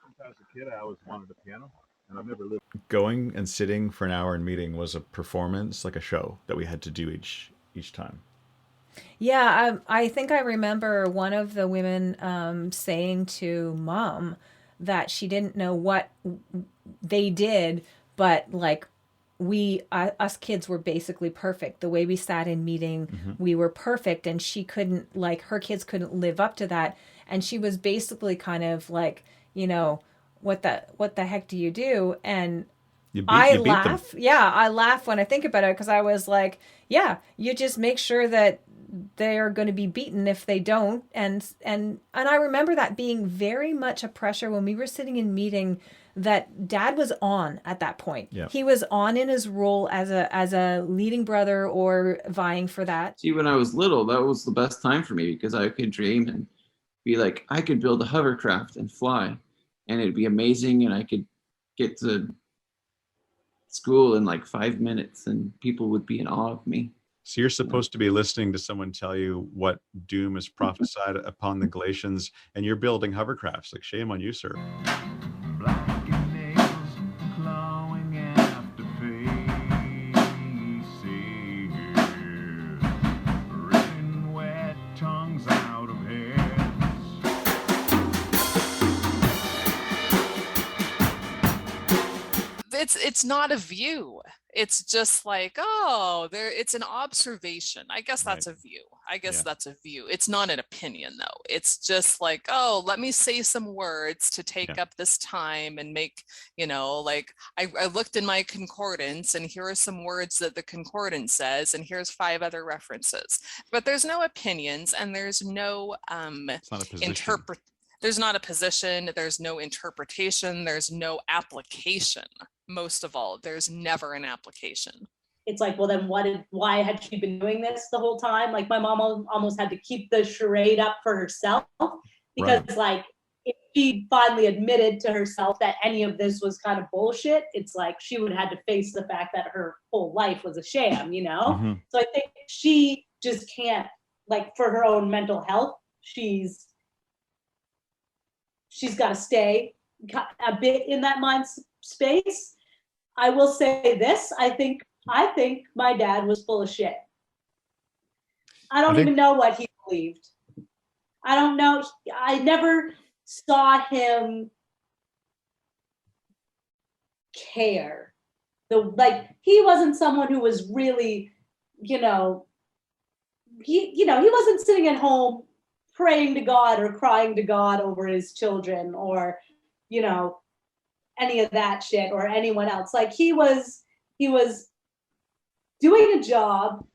Since I was a kid, I always wanted a piano, and I've never lived. Going and sitting for an hour in meeting was a performance, like a show that we had to do each time. Yeah, I think I remember one of the women saying to mom that she didn't know what they did, but like us kids were basically perfect. The way we sat in meeting, Hmm. we were perfect, and she couldn't, like, her kids couldn't live up to that. And she was basically kind of like, you know, what the heck do you do? And I You beat them. laugh. Yeah, I laugh when I think about it because I was like, yeah, you just make sure that they are going to be beaten if they don't. And I remember that being very much a pressure when we were sitting in meeting, that dad was on at that point. Yeah. He was on in his role as a leading brother or vying for that. See, when I was little, that was the best time for me because I could dream and be like, I could build a hovercraft and fly, and it'd be amazing, and I could get to school in like 5 minutes and people would be in awe of me. So you're supposed to be listening to someone tell you what doom is prophesied upon the Galatians, and you're building hovercrafts. Like, shame on you, sir. It's not a view. It's just like, oh, there, it's an observation. I guess that's Right. a view. I guess Yeah. that's a view. It's not an opinion though. It's just like, oh, let me say some words to take Yeah. up this time and make, like I looked in my concordance and here are some words that the concordance says, and here's 5 other references. But there's no opinions and there's no It's not a position. there's not a position, there's no interpretation, there's no application. Most of all, there's never an application. It's like, well, then why had she been doing this the whole time? Like, my mom almost had to keep the charade up for herself because Right. like, if she finally admitted to herself that any of this was kind of bullshit, it's like she would have had to face the fact that her whole life was a sham, Mm-hmm. So I think she just can't, like, for her own mental health, she's got to stay a bit in that mind space. I will say this, I think my dad was full of shit. I don't even know what he believed. I don't know. I never saw him care. He wasn't someone who was really, he wasn't sitting at home praying to God or crying to God over his children or, any of that shit or anyone else. Like, he was doing a job